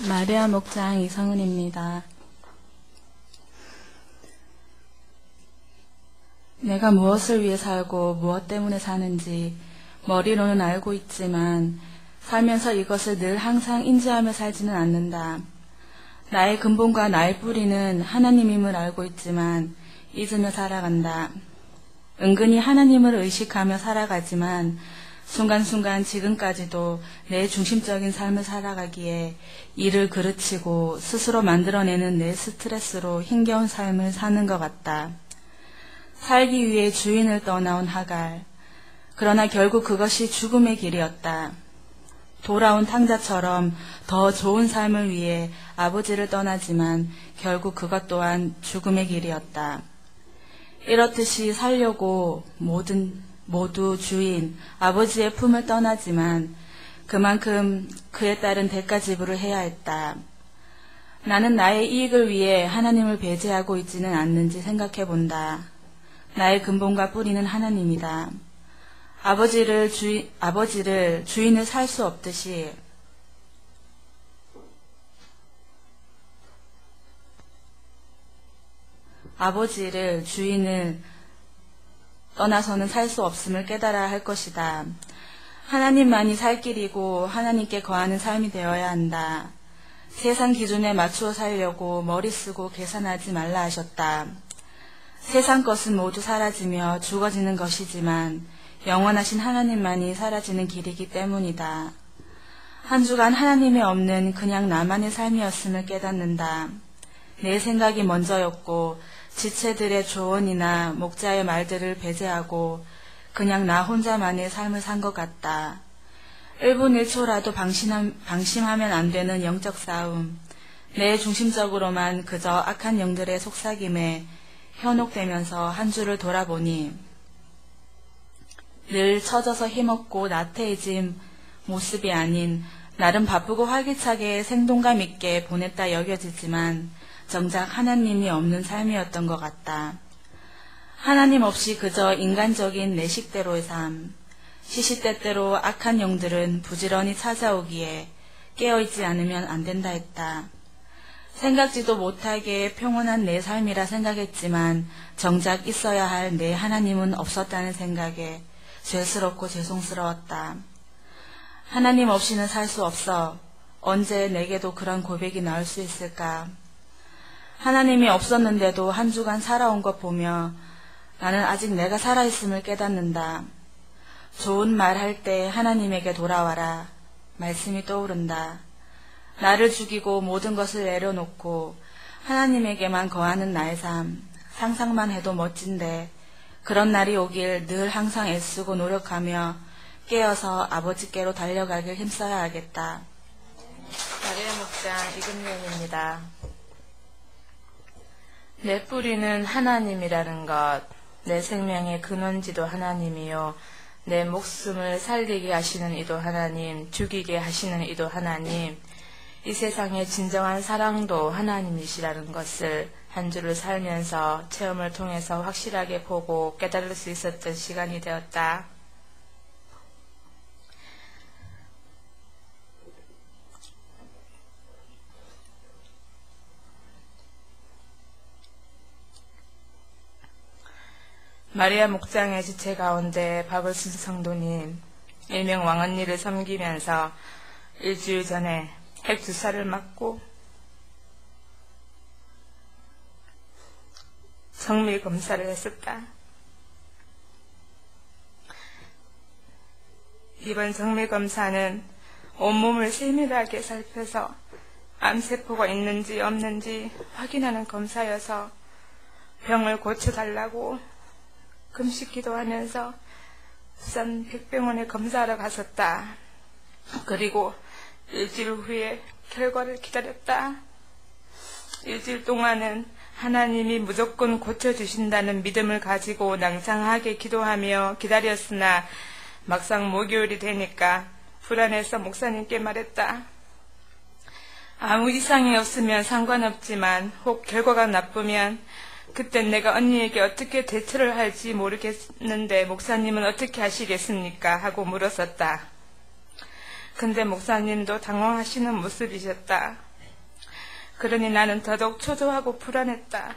마리아 목장 이성은입니다. 내가 무엇을 위해 살고 무엇 때문에 사는지 머리로는 알고 있지만 살면서 이것을 늘 항상 인지하며 살지는 않는다. 나의 근본과 나의 뿌리는 하나님임을 알고 있지만 잊으며 살아간다. 은근히 하나님을 의식하며 살아가지만 순간순간 지금까지도 내 중심적인 삶을 살아가기에 일을 그르치고 스스로 만들어내는 내 스트레스로 힘겨운 삶을 사는 것 같다. 살기 위해 주인을 떠나온 하갈. 그러나 결국 그것이 죽음의 길이었다. 돌아온 탕자처럼 더 좋은 삶을 위해 아버지를 떠나지만 결국 그것 또한 죽음의 길이었다. 이렇듯이 살려고 모두 주인, 아버지의 품을 떠나지만 그만큼 그에 따른 대가 지불을 해야 했다. 나는 나의 이익을 위해 하나님을 배제하고 있지는 않는지 생각해 본다. 나의 근본과 뿌리는 하나님이다. 아버지를 주인을 살 수 없듯이 아버지를 주인을 떠나서는 살 수 없음을 깨달아야 할 것이다. 하나님만이 살 길이고 하나님께 거하는 삶이 되어야 한다. 세상 기준에 맞추어 살려고 머리 쓰고 계산하지 말라 하셨다. 세상 것은 모두 사라지며 죽어지는 것이지만 영원하신 하나님만이 사라지는 길이기 때문이다. 한 주간 하나님이 없는 그냥 나만의 삶이었음을 깨닫는다. 내 생각이 먼저였고 지체들의 조언이나 목자의 말들을 배제하고 그냥 나 혼자만의 삶을 산 것 같다. 1분 1초라도 방심하면 안 되는 영적 싸움. 내 중심적으로만 그저 악한 영들의 속삭임에 현혹되면서 한 주를 돌아보니 늘 처져서 힘없고 나태해진 모습이 아닌 나름 바쁘고 활기차게 생동감 있게 보냈다 여겨지지만 정작 하나님이 없는 삶이었던 것 같다. 하나님 없이 그저 인간적인 내 식대로의 삶. 시시때때로 악한 영들은 부지런히 찾아오기에 깨어있지 않으면 안 된다 했다. 생각지도 못하게 평온한 내 삶이라 생각했지만 정작 있어야 할 내 하나님은 없었다는 생각에 죄스럽고 죄송스러웠다. 하나님 없이는 살 수 없어. 언제 내게도 그런 고백이 나올 수 있을까? 하나님이 없었는데도 한 주간 살아온 것 보며 나는 아직 내가 살아있음을 깨닫는다. 좋은 말 할 때 하나님에게 돌아와라. 말씀이 떠오른다. 나를 죽이고 모든 것을 내려놓고 하나님에게만 거하는 나의 삶. 상상만 해도 멋진데 그런 날이 오길 늘 항상 애쓰고 노력하며 깨어서 아버지께로 달려가길 힘써야 하겠다. 마리아 목장 이금련입니다. 내 뿌리는 하나님이라는 것, 내 생명의 근원지도 하나님이요, 내 목숨을 살리게 하시는 이도 하나님, 죽이게 하시는 이도 하나님, 이 세상의 진정한 사랑도 하나님이시라는 것을 한 주를 살면서 체험을 통해서 확실하게 보고 깨달을 수 있었던 시간이 되었다. 마리아 목장의 지체 가운데 박을순 성도님, 일명 왕언니를 섬기면서 일주일 전에 핵주사를 맞고 정밀검사를 했었다. 이번 정밀검사는 온몸을 세밀하게 살펴서 암세포가 있는지 없는지 확인하는 검사여서 병을 고쳐달라고 금식 기도하면서 부산 백병원에 검사하러 갔었다. 그리고 일주일 후에 결과를 기다렸다. 일주일 동안은 하나님이 무조건 고쳐주신다는 믿음을 가지고 낭창하게 기도하며 기다렸으나 막상 목요일이 되니까 불안해서 목사님께 말했다. 아무 이상이 없으면 상관없지만 혹 결과가 나쁘면 그땐 내가 언니에게 어떻게 대처를 할지 모르겠는데 목사님은 어떻게 하시겠습니까? 하고 물었었다. 근데 목사님도 당황하시는 모습이셨다. 그러니 나는 더더욱 초조하고 불안했다.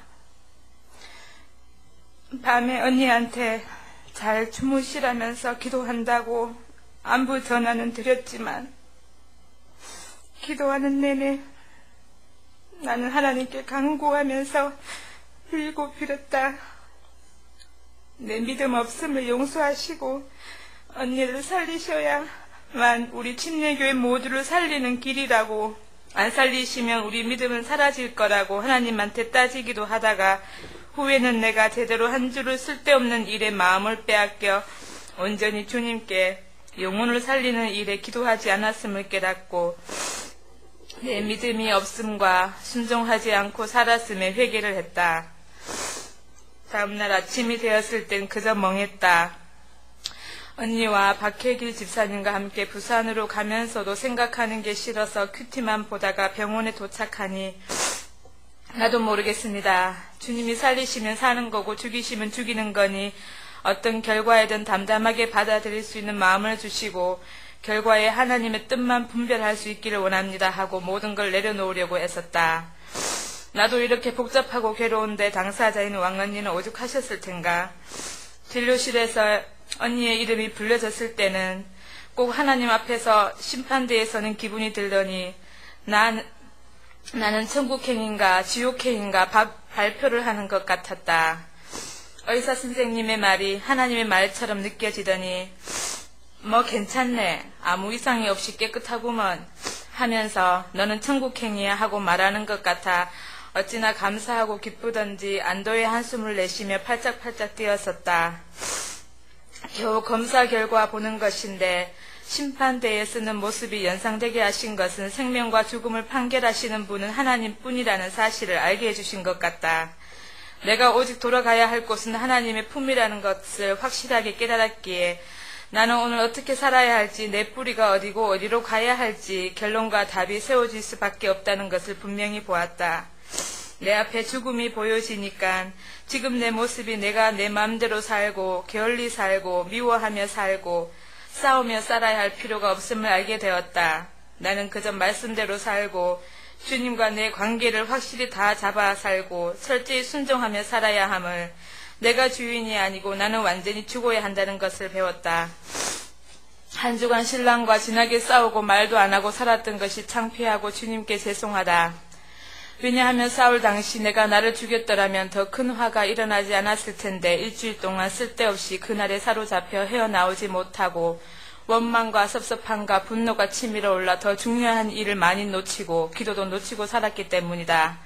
밤에 언니한테 잘 주무시라면서 기도한다고 안부 전화는 드렸지만 기도하는 내내 나는 하나님께 간구하면서 빌고 빌었다. 내 믿음 없음을 용서하시고 언니를 살리셔야만 우리 침례교회 모두를 살리는 길이라고, 안 살리시면 우리 믿음은 사라질 거라고 하나님한테 따지기도 하다가 후에는 내가 제대로 한 줄을 쓸데없는 일에 마음을 빼앗겨 온전히 주님께 영혼을 살리는 일에 기도하지 않았음을 깨닫고 내 믿음이 없음과 순종하지 않고 살았음에 회개를 했다. 다음날 아침이 되었을 땐 그저 멍했다. 언니와 박혜길 집사님과 함께 부산으로 가면서도 생각하는 게 싫어서 큐티만 보다가 병원에 도착하니 나도 모르겠습니다. 주님이 살리시면 사는 거고 죽이시면 죽이는 거니 어떤 결과에든 담담하게 받아들일 수 있는 마음을 주시고 결과에 하나님의 뜻만 분별할 수 있기를 원합니다 하고 모든 걸 내려놓으려고 애썼다. 나도 이렇게 복잡하고 괴로운데 당사자인 왕언니는 오죽하셨을 텐가. 진료실에서 언니의 이름이 불려졌을 때는 꼭 하나님 앞에서 심판대에 서는 기분이 들더니 나는 천국행인가 지옥행인가 발표를 하는 것 같았다. 의사 선생님의 말이 하나님의 말처럼 느껴지더니 뭐 괜찮네, 아무 이상이 없이 깨끗하구먼 하면서 너는 천국행이야 하고 말하는 것 같아 어찌나 감사하고 기쁘던지 안도의 한숨을 내쉬며 팔짝팔짝 뛰었었다. 겨우 검사 결과 보는 것인데 심판대에 쓰는 모습이 연상되게 하신 것은 생명과 죽음을 판결하시는 분은 하나님뿐이라는 사실을 알게 해주신 것 같다. 내가 오직 돌아가야 할 곳은 하나님의 품이라는 것을 확실하게 깨달았기에 나는 오늘 어떻게 살아야 할지, 내 뿌리가 어디고 어디로 가야 할지 결론과 답이 세워질 수밖에 없다는 것을 분명히 보았다. 내 앞에 죽음이 보여지니까 지금 내 모습이 내가 내 마음대로 살고 게을리 살고 미워하며 살고 싸우며 살아야 할 필요가 없음을 알게 되었다. 나는 그저 말씀대로 살고 주님과 내 관계를 확실히 다 잡아 살고 철저히 순종하며 살아야 함을, 내가 주인이 아니고 나는 완전히 죽어야 한다는 것을 배웠다. 한 주간 신랑과 진하게 싸우고 말도 안 하고 살았던 것이 창피하고 주님께 죄송하다. 왜냐하면 싸울 당시 내가 나를 죽였더라면 더 큰 화가 일어나지 않았을 텐데 일주일 동안 쓸데없이 그날에 사로잡혀 헤어나오지 못하고 원망과 섭섭함과 분노가 치밀어 올라 더 중요한 일을 많이 놓치고 기도도 놓치고 살았기 때문이다.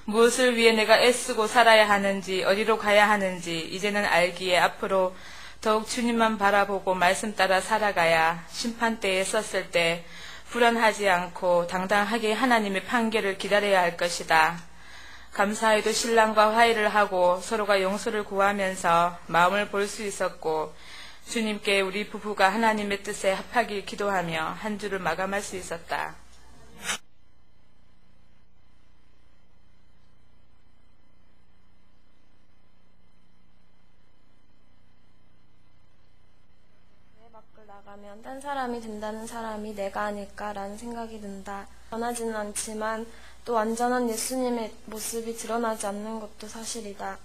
무엇을 위해 내가 애쓰고 살아야 하는지, 어디로 가야 하는지 이제는 알기에 앞으로 더욱 주님만 바라보고 말씀 따라 살아가야 심판대에 섰을 때 불안하지 않고 당당하게 하나님의 판결을 기다려야 할 것이다. 감사히도 신랑과 화해를 하고 서로가 용서를 구하면서 마음을 볼 수 있었고 주님께 우리 부부가 하나님의 뜻에 합하길 기도하며 한 주를 마감할 수 있었다. 밖을 나가면 딴 사람이 된다는 사람이 내가 아닐까라는 생각이 든다. 변하지는 않지만 또 완전한 예수님의 모습이 드러나지 않는 것도 사실이다.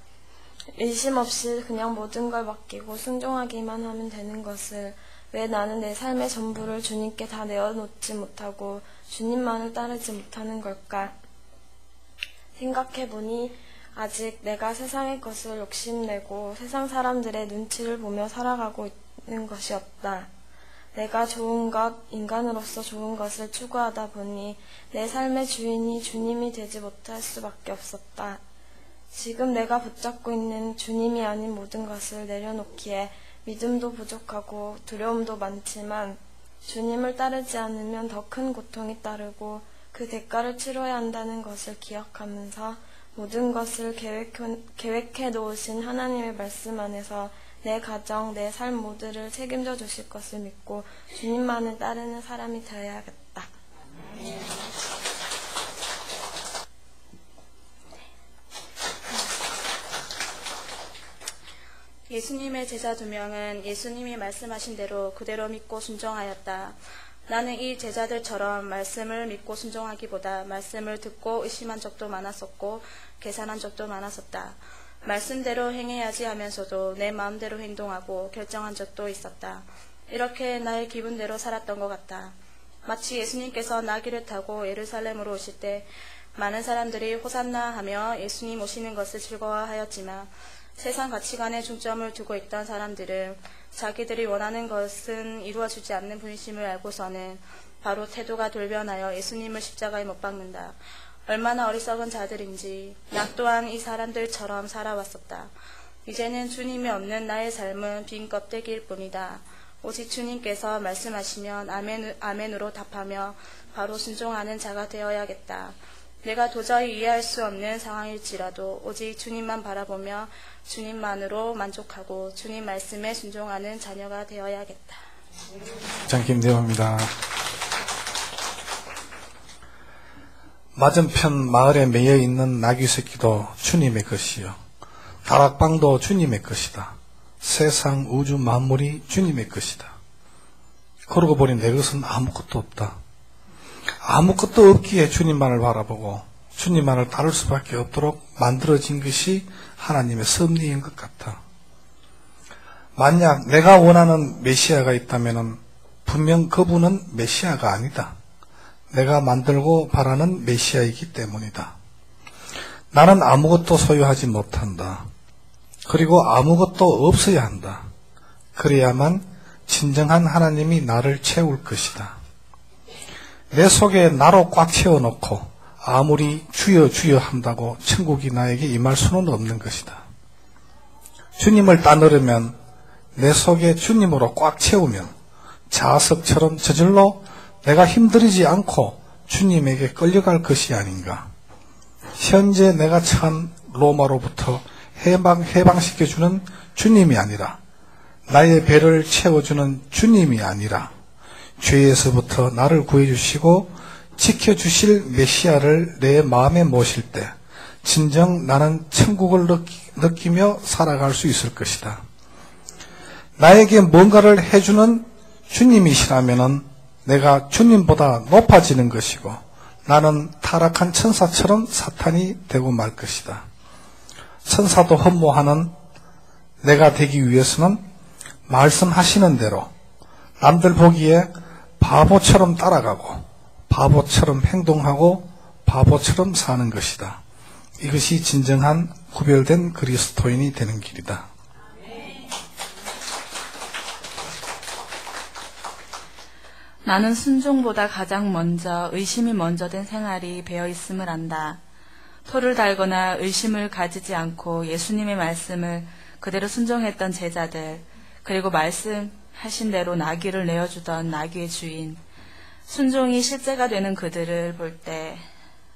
의심 없이 그냥 모든 걸 맡기고 순종하기만 하면 되는 것을 왜 나는 내 삶의 전부를 주님께 다 내어놓지 못하고 주님만을 따르지 못하는 걸까? 생각해보니 아직 내가 세상의 것을 욕심내고 세상 사람들의 눈치를 보며 살아가고 있는 것이 없다. 내가 좋은 것, 인간으로서 좋은 것을 추구하다 보니 내 삶의 주인이 주님이 되지 못할 수밖에 없었다. 지금 내가 붙잡고 있는 주님이 아닌 모든 것을 내려놓기에 믿음도 부족하고 두려움도 많지만 주님을 따르지 않으면 더 큰 고통이 따르고 그 대가를 치러야 한다는 것을 기억하면서 모든 것을 계획해 놓으신 하나님의 말씀 안에서 내 가정, 내 삶 모두를 책임져 주실 것을 믿고 주님만을 따르는 사람이 되어야겠다. 예수님의 제자 2명은 예수님이 말씀하신 대로 그대로 믿고 순종하였다. 나는 이 제자들처럼 말씀을 믿고 순종하기보다 말씀을 듣고 의심한 적도 많았었고 계산한 적도 많았었다. 말씀대로 행해야지 하면서도 내 마음대로 행동하고 결정한 적도 있었다. 이렇게 나의 기분대로 살았던 것 같다. 마치 예수님께서 나귀를 타고 예루살렘으로 오실 때 많은 사람들이 호산나 하며 예수님 오시는 것을 즐거워하였지만 세상 가치관에 중점을 두고 있던 사람들은 자기들이 원하는 것은 이루어지지 않는 분심을 알고서는 바로 태도가 돌변하여 예수님을 십자가에 못 박는다. 얼마나 어리석은 자들인지 나 또한 이 사람들처럼 살아왔었다. 이제는 주님이 없는 나의 삶은 빈 껍데기일 뿐이다. 오직 주님께서 말씀하시면 아멘으로 답하며 바로 순종하는 자가 되어야겠다. 내가 도저히 이해할 수 없는 상황일지라도 오직 주님만 바라보며 주님만으로 만족하고 주님 말씀에 순종하는 자녀가 되어야겠다. 장 김대호입니다. 맞은편 마을에 매여 있는 나귀 새끼도 주님의 것이요 다락방도 주님의 것이다. 세상 우주 만물이 주님의 것이다. 그러고 보니 내 것은 아무것도 없다. 아무것도 없기에 주님만을 바라보고 주님만을 따를 수밖에 없도록 만들어진 것이 하나님의 섭리인 것 같아. 만약 내가 원하는 메시아가 있다면 분명 그분은 메시아가 아니다. 내가 만들고 바라는 메시아이기 때문이다. 나는 아무것도 소유하지 못한다. 그리고 아무것도 없어야 한다. 그래야만 진정한 하나님이 나를 채울 것이다. 내 속에 나로 꽉 채워놓고 아무리 주여 주여 한다고 천국이 나에게 임할 수는 없는 것이다. 주님을 따르려면 내 속에 주님으로 꽉 채우면 자석처럼 저절로 내가 힘들이지 않고 주님에게 끌려갈 것이 아닌가. 현재 내가 처한 로마로부터 해방시켜주는 주님이 아니라 나의 배를 채워주는 주님이 아니라 죄에서부터 나를 구해주시고 지켜주실 메시아를 내 마음에 모실 때 진정 나는 천국을 느끼며 살아갈 수 있을 것이다. 나에게 뭔가를 해주는 주님이시라면 내가 주님보다 높아지는 것이고 나는 타락한 천사처럼 사탄이 되고 말 것이다. 천사도 흠모하는 내가 되기 위해서는 말씀하시는 대로 남들 보기에 바보처럼 따라가고 바보처럼 행동하고 바보처럼 사는 것이다. 이것이 진정한 구별된 그리스도인이 되는 길이다. 나는 순종보다 가장 먼저 의심이 먼저 된 생활이 배어 있음을 안다. 토를 달거나 의심을 가지지 않고 예수님의 말씀을 그대로 순종했던 제자들, 그리고 말씀하신 대로 나귀를 내어주던 나귀의 주인, 순종이 실제가 되는 그들을 볼 때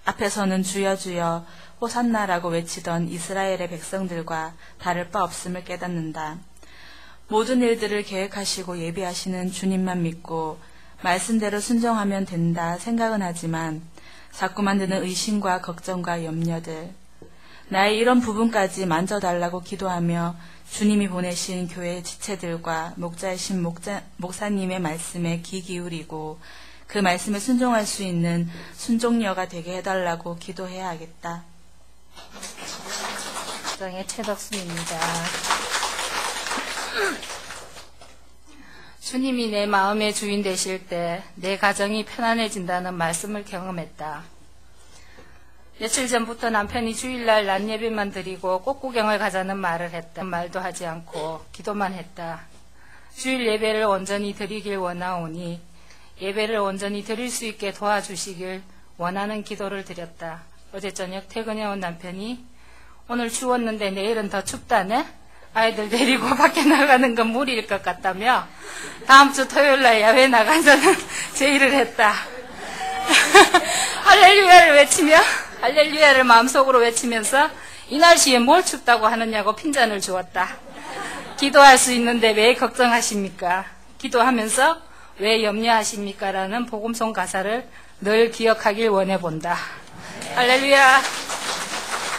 앞에서는 주여 주여 호산나라고 외치던 이스라엘의 백성들과 다를 바 없음을 깨닫는다. 모든 일들을 계획하시고 예비하시는 주님만 믿고 말씀대로 순종하면 된다 생각은 하지만 자꾸만 드는 의심과 걱정과 염려들, 나의 이런 부분까지 만져달라고 기도하며 주님이 보내신 교회 지체들과 목자이신 목사님의 말씀에 귀 기울이고 그 말씀에 순종할 수 있는 순종녀가 되게 해달라고 기도해야 하겠다. 정의 최덕수입니다. 주님이 내 마음의 주인 되실 때 내 가정이 편안해진다는 말씀을 경험했다. 며칠 전부터 남편이 주일날 낮 예배만 드리고 꽃구경을 가자는 말을 했다. 말도 하지 않고 기도만 했다. 주일 예배를 온전히 드리길 원하오니 예배를 온전히 드릴 수 있게 도와주시길 원하는 기도를 드렸다. 어제 저녁 퇴근해 온 남편이 오늘 추웠는데 내일은 더 춥다네? 아이들 데리고 밖에 나가는 건 무리일 것 같다며 다음 주 토요일날 야외 나가자는 제의를 했다. 할렐루야를 외치며 할렐루야를 마음속으로 외치면서 이 날씨에 뭘 춥다고 하느냐고 핀잔을 주었다. 기도할 수 있는데 왜 걱정하십니까? 기도하면서 왜 염려하십니까? 라는 복음송 가사를 늘 기억하길 원해본다. 할렐루야.